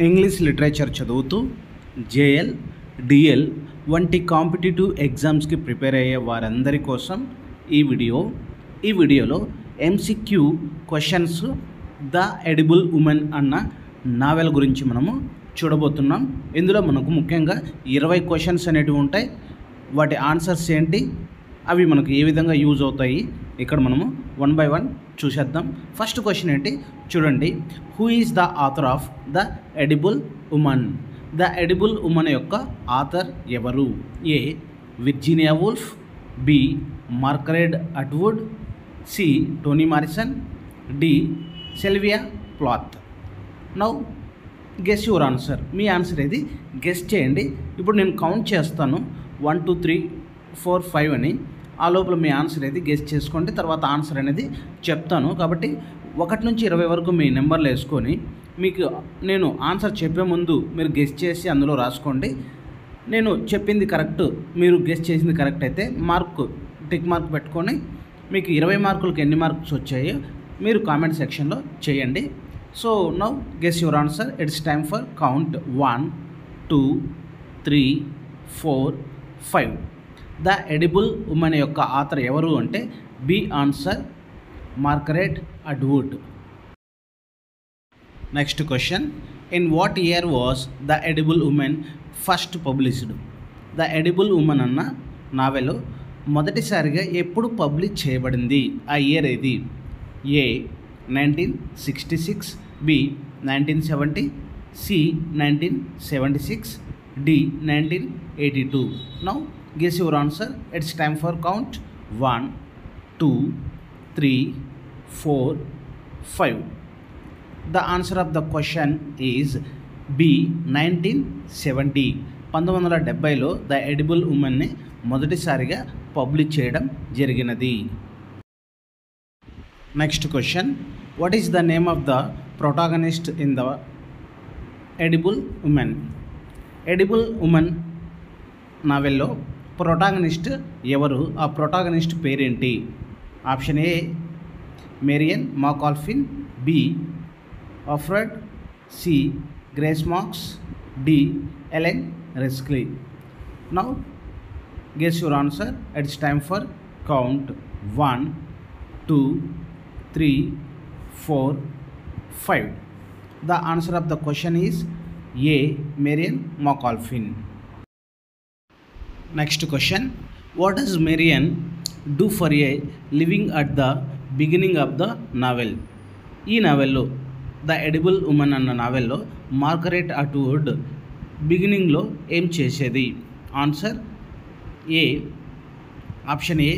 English literature చదువుతూ JL, DL వంటి competitive ఎగ్జామ్స్కి ప్రిపేర్ అయ్యే వారందరి కోసం ఈ వీడియోలో MCQ questions the edible women అన్న నావెల్ గురించి మనము చూడబోతున్నాం. ఇందులో మనకు ముఖ్యంగా 20 క్వశ్చన్స్ అనేటివి ఉంటాయి. వాటి ఆన్సర్స్ ఏంటి, అవి మనకు ఏ విధంగా యూజ్ అవుతాయి, ఇక్కడ మనము 1 by 1 చూసేద్దాం. ఫస్ట్ క్వశ్చన్ ఏంటి చూడండి. Who is the author of the edible woman? The edible woman యొక్క ఆథర్ ఎవరు? A Virginia Woolf, B Margaret Atwood, C Toni Morrison, D Sylvia Plath. Now guess your answer. మీ answer ఏది guess చేయండి. ఇప్పుడు నేను count చేస్తాను 1 2 3 4 5 అని. ఆ లోపల మీ ఆన్సర్ ఏది గెస్ చేసుకోండి. తర్వాత ఆన్సర్ అనేది చెప్తాను. కాబట్టి 1 నుంచి 20 వరకు మీ నెంబర్లు వేసుకొని మీకు నేను ఆన్సర్ చెప్పే ముందు మీరు గెస్ చేసి అందులో రాసుకోండి. నేను చెప్పింది కరెక్ట్, మీరు గెస్ చేసింది కరెక్ట్ అయితే టిక్ మార్క్ పెట్టుకొని మీకు 20 మార్కులకు ఎన్ని మార్క్స్ వచ్చాయో మీరు కామెంట్ సెక్షన్లో చేయండి. So now guess your answer. It's time for count 1 2 3 4 5. The edible women యొక్క ఆథర్ ఎవరు అంటే B answer Margaret Atwood. Next question. In what year was the edible women first published? The edible women అన్న novel మొదటిసారిగా ఎప్పుడు publish చేయబడింది? ఆ year ఏది? A 1966, B 1970, C 1976, D 1982. Now guess your answer. It's time for count 1 2 3 4 5. The answer of the question is B 1970. 1970లో the edible ఉమెన్ని మొదటిసారిగా publish చేయడం జరిగినది. Next question. What is the name of the protagonist in the edible women? Edible women నావెల్లో protagonist ఎవరు? ఆ protagonist పేరేంటి? Option A Marian McAlpin, B Offred, C Grace Marks, D Elaine Risley. Now guess your answer. It's time for count 1 2 3 4 5. The answer of the question is A Marian McAlpin. Next question. What does Marian do for a living at the beginning of the novel? ఈ నావెల్లో the edible women అన్న నావెల్లో Margaret Atwood బిగినింగ్లో ఏం చేసేది? Answer A option A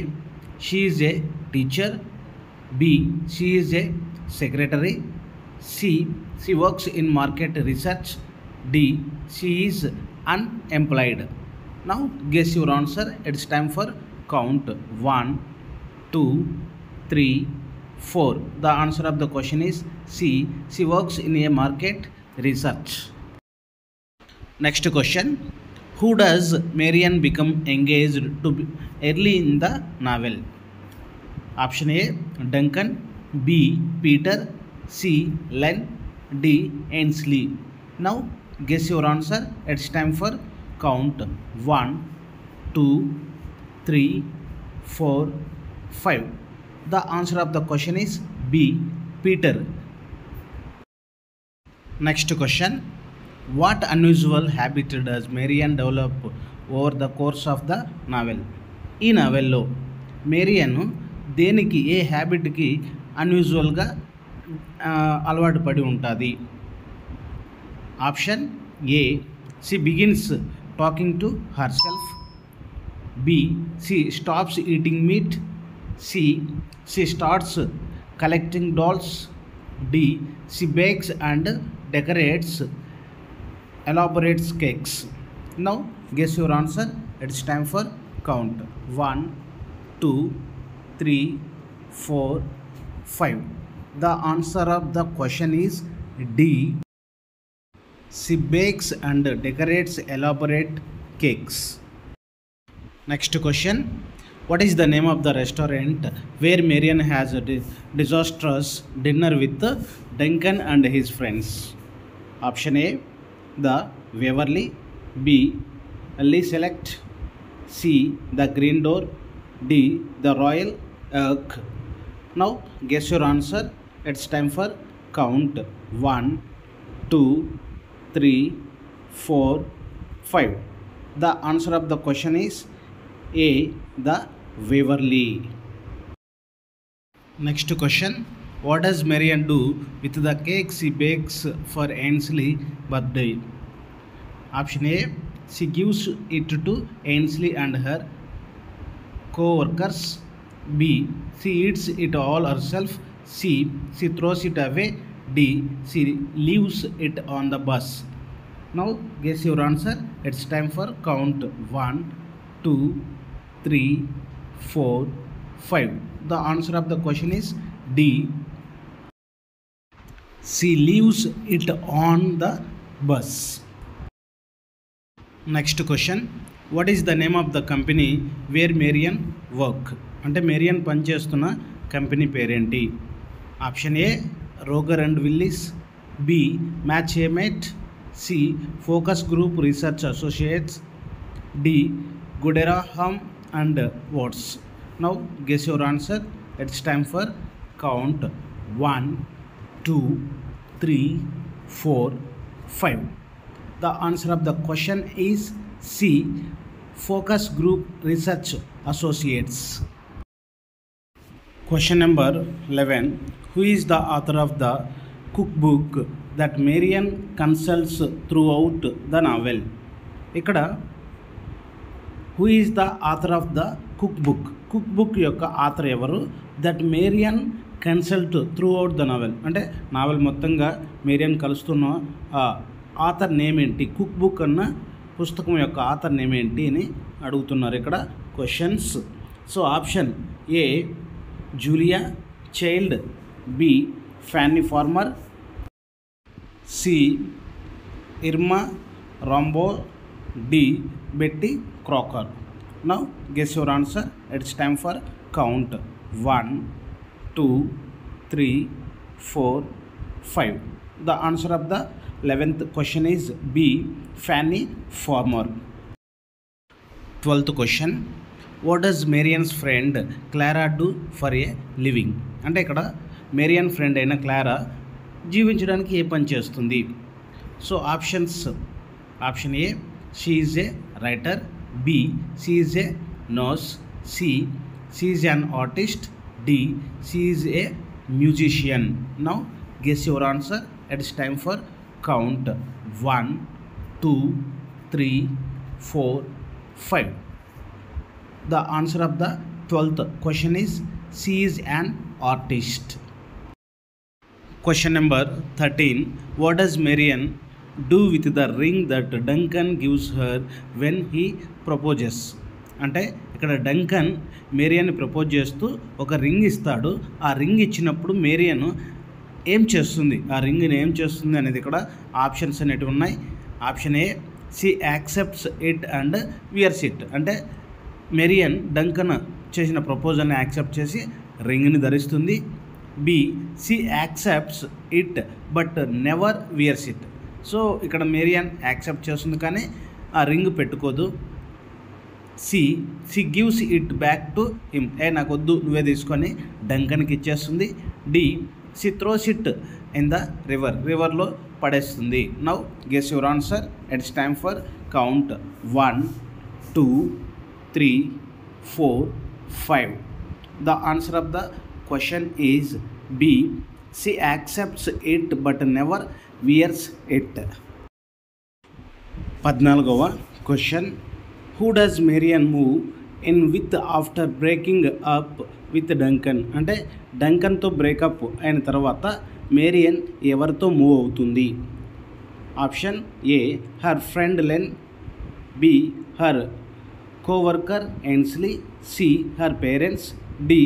she is a teacher, B she is a secretary, C she works in market research, D she is unemployed. Now guess your answer. It's time for count 1 2 3 4. The answer of the question is C. She works in a market research. Next question. Who does Marian become engaged to early in the novel? Option A Duncan, B Peter, C Len, D Ainsley. Now guess your answer. It's time for count 1 2 3 4 5. The answer of the question is B Peter. Next question. What unusual habit does Marian develop over the course of the novel? ఈ నావెల్లో Marion దేనికి, ఏ హ్యాబిట్కి అన్యూజువల్గా అలవాటు పడి ఉంటుంది? Option A she begins talking to herself, B she stops eating meat, C she starts collecting dolls, D she bakes and decorates elaborate cakes. Now guess your answer. It's time for count 1 2 3 4 5. The answer of the question is D. She bakes and decorates elaborate cakes. Next question. What is the name of the restaurant where Marian has a disastrous dinner with Duncan and his friends? Option A, the Waverly. B, Lee Select. C, the Green Door. D, the Royal Oak. Now guess your answer. It's time for count. 1, 2, 3, 4, 5. The answer of the question is A, the Waverly. Next question. What does Marian do with the cake she bakes for Ainsley birthday? Option A, she gives it to Ainsley and her co-workers. B, she eats it all herself. C, she throws it away. D, she leaves it on the bus. Now guess your answer. It's time for count. 1, 2, 3, 4, 5. The answer of the question is D. She leaves it on the bus. Next question. What is the name of the company where Marian work? అంటే Marian పనిచేస్తున్న company పేరేంటి? Option A, Roger and Willis. B, match mate. C, focus group research associates. D, Gooderham and Watts. Now guess your answer. It's time for count. 1, 2, 3, 4, 5. The answer of the question is C, Focus Group Research Associates. Question number 11. Who is the author of the cookbook that Marian consults throughout the novel? ఇక్కడ who is the author of the cookbook? కుక్బుక్ యొక్క author ఎవరు? That Marian consult throughout the novel. అంటే novel మొత్తంగా Marian కలుస్తున్న author name ఏంటి? Cookbook అన్న పుస్తకం యొక్క ఆథర్ నేమ్ ఏంటి అని అడుగుతున్నారు ఇక్కడ questions. So option A, Julia Child. B, Fanny Farmer. C, Irma Rombauer. D, Betty Crocker. Now guess your answer. It's time for count. 1, 2, 3, 4, 5. The answer of the 11th question is B, Fanny Farmer. 12th question. What does Marian's friend Clara do for a living? అంటే ఇక్కడ Marion friend అయిన Clara జీవించడానికి ఏ పని చేస్తుంది? So options. Option A, she is A writer. B, she is a nurse. C, she is an artist. D, she is a musician. Now guess your answer. It's time for count. 1, 2, 3, 4, 5. The answer of the 12th question is she is an artist. Question number 13. What does Marian do with the ring that Duncan gives her when he proposes? అంటే ఇక్కడ Duncan Marion propose చేస్తూ ఒక ring ఇస్తాడు. ఆ ring ఇచ్చినప్పుడు Marion ఏం చేస్తుంది, ఆ రింగ్ని ఏం చేస్తుంది అనేది ఇక్కడ ఆప్షన్స్ అనేటివి ఉన్నాయి. Option A, she accepts it and wears it. అంటే మేరియన్ డంకన్ చేసిన ప్రపోజల్ని యాక్సెప్ట్ చేసి రింగ్ని ధరిస్తుంది. B, she accepts it but never wears it. So ఇక్కడ మేరియన్ యాక్సెప్ట్ చేస్తుంది కానీ ఆ రింగ్ పెట్టుకోదు. C, she gives it back to him. నాకు వద్దు, నువ్వే తీసుకొని డంకన్కి ఇచ్చేస్తుంది. D, she throws it in the river. రివర్లో పడేస్తుంది. Now guess your answer. It's time for count. 1, 2, 3, 4, 5. The answer of the question is B, she accepts it but never wears it. 14వ question. Who does Marian move in with after breaking up with Duncan? అంటే డంకన్తో breakup అయిన తర్వాత Marian ఎవరితో move అవుతుంది? Option A, her friend Len. B, her coworker Ainsley. C, her parents. D,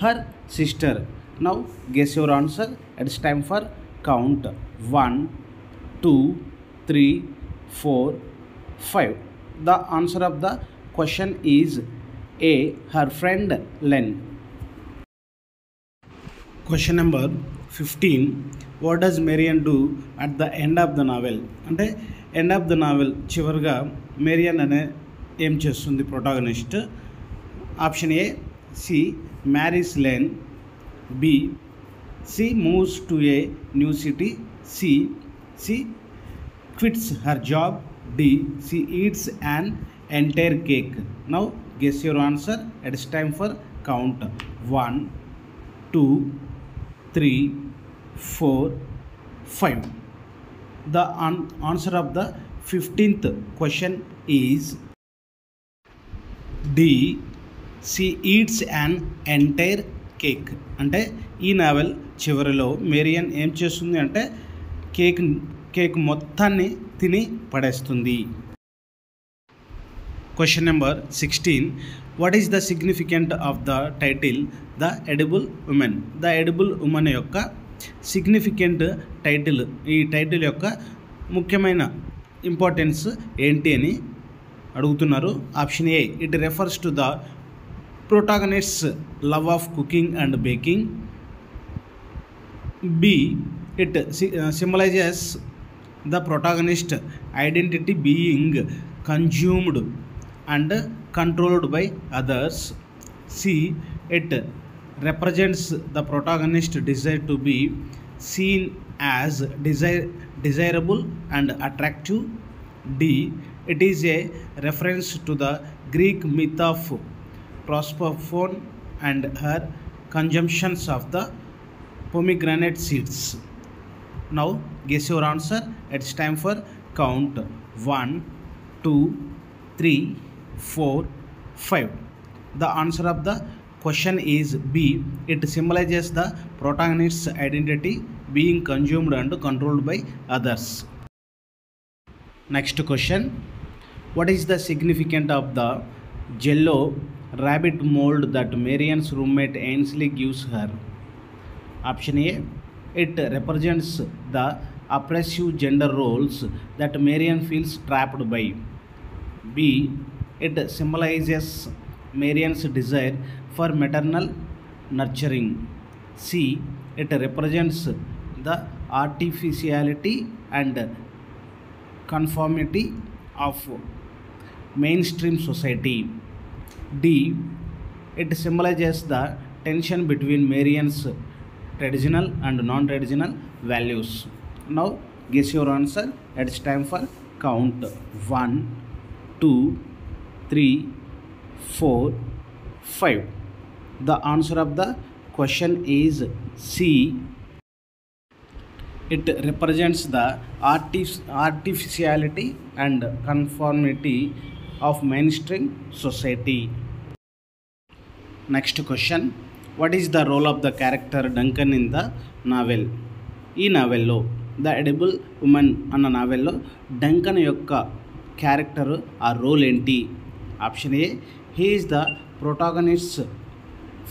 her sister. Now guess your answer. It's time for count. 1, 2, 3, 4, 5. The answer of the question is A, her friend Len. Question number 15. What does Marian do at the end of the novel అంటే end of the novel చివరిగా మేరియన్ అనే ఏం చేస్తుంది protagonist. Option A she marries Len, B she moves to a new city, C quits her job, D she eats an entire cake. Now guess your answer. It's time for count. 1 2 3 4 5. The answer of the 15th question is D she eats an entire cake. అంటే ఈ novel చివరిలో Marion ఏం చేస్తుంది అంటే cake మొత్తాన్ని తిని పడేస్తుంది. Question number 16. What is the significant of the title the edible women? The edible women యొక్క సిగ్నిఫికెంట్ టైటిల్, ఈ టైటిల్ యొక్క ముఖ్యమైన ఇంపార్టెన్స్ ఏంటి అని అడుగుతున్నారు. Option A it refers to the protagonist's love of cooking and baking, B it symbolizes the protagonist identity being consumed and controlled by others, C it represents the protagonist's desire to be seen as desirable and attractive, D it is a reference to the Greek myth of Proserpine and her consumptions of the pomegranate seeds. Now guess your answer. It's time for count. 1 2 3 4 5. The answer of the question is B. It symbolizes the protagonist's identity being consumed and controlled by others. Next question. What is the significance of the jello rabbit mold that Marian's roommate Ainsley gives her? Option A it represents the oppressive gender roles that Marian feels trapped by, B it symbolizes Marian's desire for maternal nurturing, C it represents the artificiality and conformity of mainstream society, D it symbolizes the tension between Marian's traditional and non-traditional values. Now guess your answer. It's time for count. 1 2 3 4 5. The answer of the question is C. It represents the artificiality and conformity of mainstream society. Next question. What is the role of the character Duncan in the novel? ఈ నావెల్లో the edible women అన్న నావెల్లో Duncan యొక్క character ఆ role ఏంటి? Option A he is the protagonist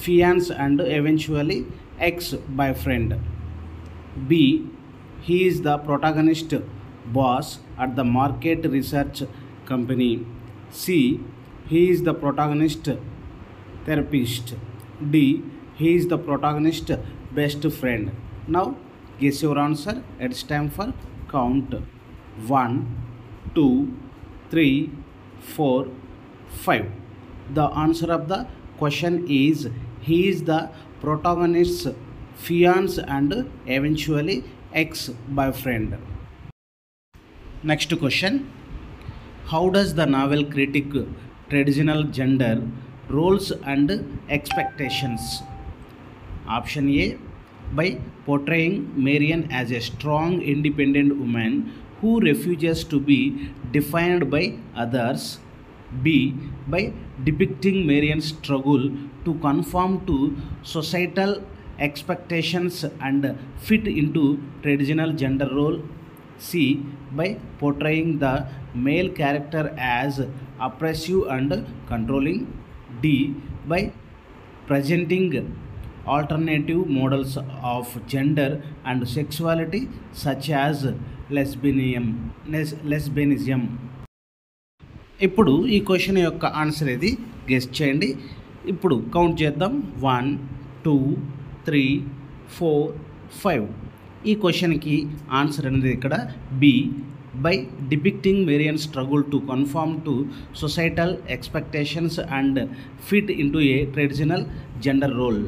fiance and eventually ex boyfriend, B he is the protagonist boss at the market research company, C he is the protagonist therapist, D he is the protagonist best friend. Now guess your answer. It's time for count. 1 2 3 4 5. The answer of the question is he is the protagonist's fiance and eventually ex-boyfriend. Next question. How does the novel critique traditional gender roles and expectations? Option A by portraying Marian as a strong independent woman who refuses to be defined by others, B by depicting Marian's struggle to conform to societal expectations and fit into traditional gender role, C by portraying the male character as oppressive and controlling, D by presenting alternative models of gender and sexuality such as lesbianism. ఇప్పుడు ఈ question యొక్క answer ఇది guess చేయండి. ఇప్పుడు count చేద్దాం. 1 2 3 4 5. ఈ క్వశ్చన్కి answer అనేది ఇక్కడ B, by depicting Marian struggle to conform to societal expectations and fit into a traditional gender role.